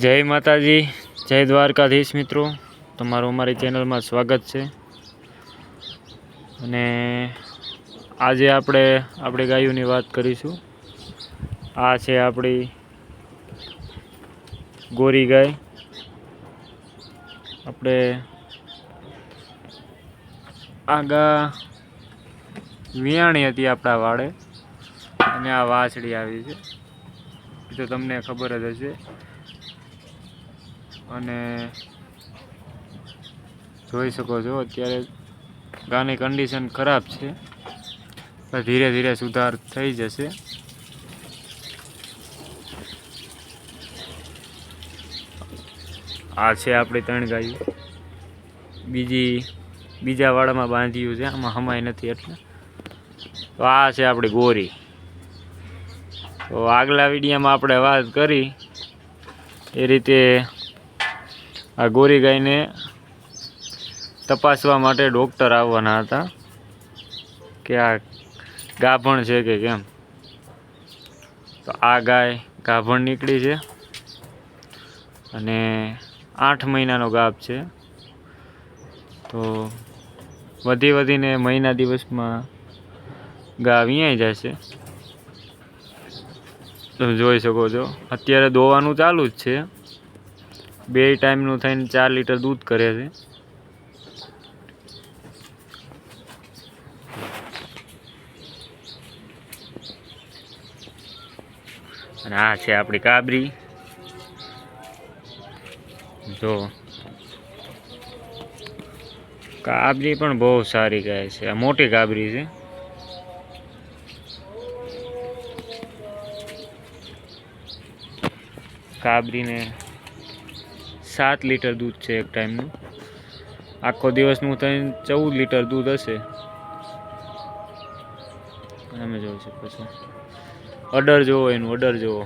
જય માતાજી, જય દ્વારકાધીશ મિત્રો, તમારું અમારી ચેનલમાં સ્વાગત છે। અને આજે આપણી ગાયોની વાત કરીશું। આ છે આપણી ગોરી ગાય। આપણે આ ગા વિયાણી હતી આપણા વાડે, અને આ વાછડી આવી છે, એ તો તમને ખબર જ હશે। અને જોઈ શકો છો અત્યારે ગાની કન્ડિશન ખરાબ છે, પણ ધીરે ધીરે સુધાર થઈ જશે। આ છે આપણી 3 ગાયો, બીજા વાડામાં બાંધ્યું છે, આમાં હમાય નથી એટલે। તો આ છે આપણી ગોરી। તો આગલા વિડીયોમાં આપણે વાત કરી એ રીતે આ ગોરી ગાયને તપાસવા માટે ડૉક્ટર આવવાના હતા કે આ ગાભણ છે કે કેમ। તો આ ગાય ગાભણ નીકળી છે અને 8 મહિનાનો ગાભ છે। તો વધીને મહિના દિવસમાં ગા વિયાઈ જશે। તમે જોઈ શકો છો અત્યારે દોવાનું ચાલુ જ છે, 2 ટાઈમનું થઈને 4 લીટર દૂધ કરે છે। અને આ છે આપણી કાબરી। જો કાબરી પણ બહુ સારી ગાય છે, આ મોટી કાબરી છે। કાબરીને 7 લીટર દૂધ છે એક ટાઈમનું, આખો દિવસનું થઈને 14 લીટર દૂધ હશે। તમે જોઈ શકો છો, અડર જોવો, એનું અડર જોવો।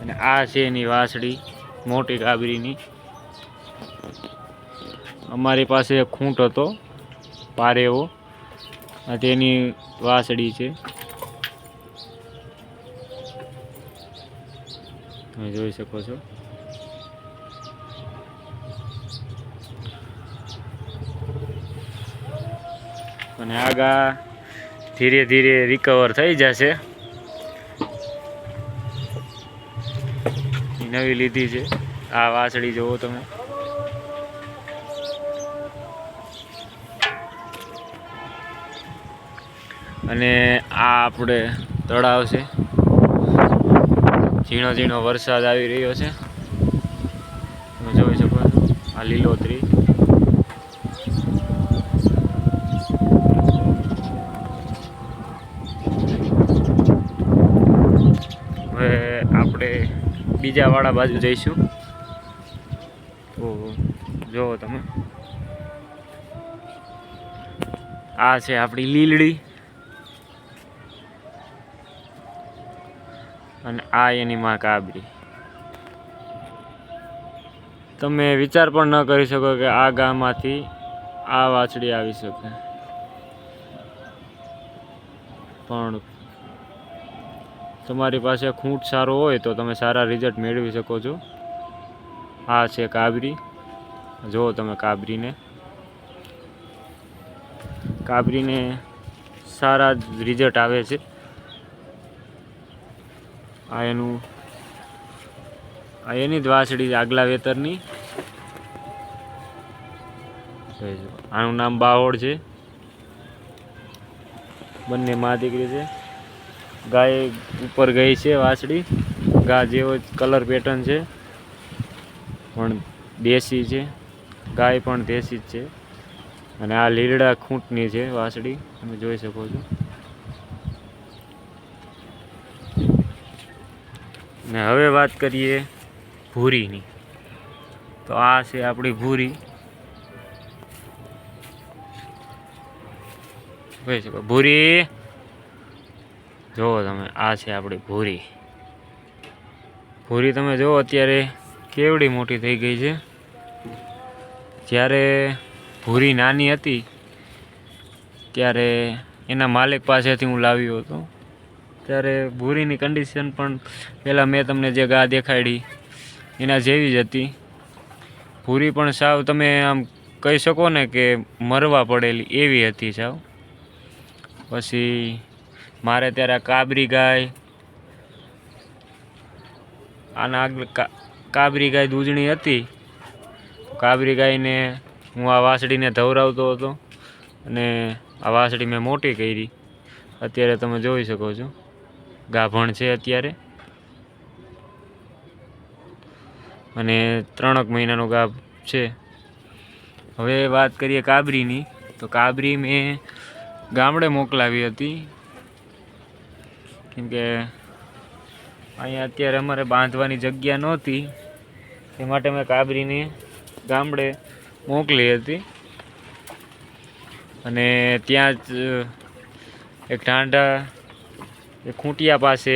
અને આ છે એની વાછડી મોટી કાબરીની। અમારી પાસે એક ખૂંટ હતો પારેવો, આ તેની વાછડી છે, તમે જોઈ શકો છો। અને આ ગા ધીરે ધીરે રિકવર થઈ જશે। નવી લીધી છે આ વાછડી, જોવો તમે। અને આ આપણે તળાવ છે, ઝીણો ઝીણો વરસાદ આવી રહ્યો છે, તમે જોઈ શકો છો। આ લીલોતરી, હવે આપણે બીજા વાળા બાજુ જઈશું। તો જોવો તમે, આ છે આપણી લીલડી, અને આ એની માં કાબરી। તમે વિચાર પણ ન કરી શકો કે આ ગામમાંથી આ વાછડી આવી શકે, પણ તમારી પાસે ખૂંટ સારો હોય તો તમે સારા રિઝલ્ટ મેળવી શકો છો। આ છે કાબરી, જુઓ તમે કાબરીને સારા રિઝલ્ટ આવે છે। આ એની જ વાછડી આગલા વેતરની, આનું નામ બાહોડ છે, બંને માં દીકરી છે। ગાય ઉપર ગઈ છે વાછડી, ગા જેવો જ કલર પેટર્ન છે, પણ દેશી છે, ગાય પણ દેશી જ છે। અને આ લીલડા ખૂંટની છે વાછડી, તમે જોઈ શકો છો। ને હવે વાત કરીએ ભૂરીની। તો આ છે આપણી ભૂરી, જોઈ શકો। ભૂરી જોવો તમે, આ છે આપણી ભૂરી। તમે જોવો અત્યારે કેવડી મોટી થઈ ગઈ છે। જ્યારે ભૂરી નાની હતી ત્યારે એના માલિક પાસેથી હું લાવ્યો હતો. ત્યારે ભૂરીની કન્ડિશન પણ પહેલાં મેં તમને જે ગા દેખાડી એના જેવી જ હતી. ભૂરી પણ સાવ તમે આમ કહી શકો ને કે મરવા પડેલી એવી હતી સાવ. પછી મારે ત્યારે આ કાબરી ગાય, આના આગળ કાબરી ગાય દૂધણી હતી. કાબરી ગાયને હું આ વાસળીને ધવરાવતો હતો અને આ વાસળી મેં મોટી કરી. અત્યારે તમે જોઈ શકો છો ગાભણ છે અત્યારે, અને 3 મહિનાનો ગાભ છે. હવે વાત કરીએ કાબરીની, તો કાબરી મેં ગામડે મોકલાવી હતી, કેમકે અહીંયા અત્યારે અમારે બાંધવાની જગ્યા નહોતી, એ માટે મેં કાબરીને ગામડે મોકલી હતી. અને ત્યાં જ એક ઢાંઢા એ ખૂંટિયા પાસે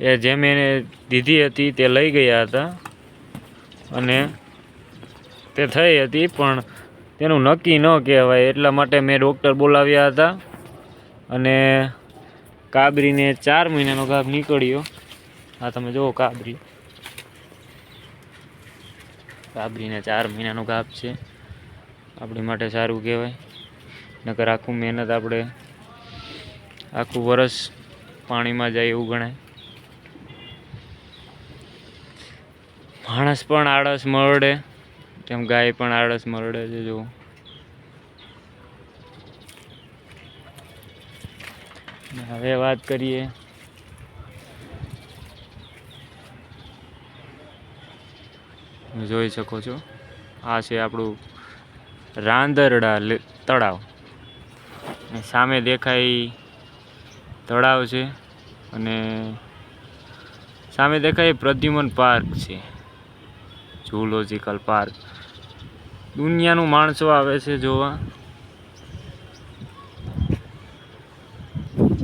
એ જે મેં દીધી હતી તે લઈ ગયા હતા અને તે થઈ હતી, પણ તેનું નક્કી ન કહેવાય એટલા માટે મેં ડૉક્ટર બોલાવ્યા હતા. અને કાબરીને 4 મહિનાનો ગાભ નીકળ્યો. આ તમે જુઓ કાબરીને 4 મહિનાનો ગાભ છે. આપણી માટે સારું કહેવાય, નકર આખું મહેનત આપણે આખું વરસ પાણીમાં જાય એવું ગણાય. માણસ પણ આળસ મરડે તેમ ગાય પણ આળસ મરડે છે. જો હવે વાત કરીએ જોઈ શકો છો આ છે આપણું રાંદરડા તળાવ. સામે દેખાય તળાવ છે અને સામે દેખાય પ્રદ્યુમન પાર્ક છે, ઝૂલોજિકલ પાર્ક. દુનિયાનું માણસો આવે છે જોવા.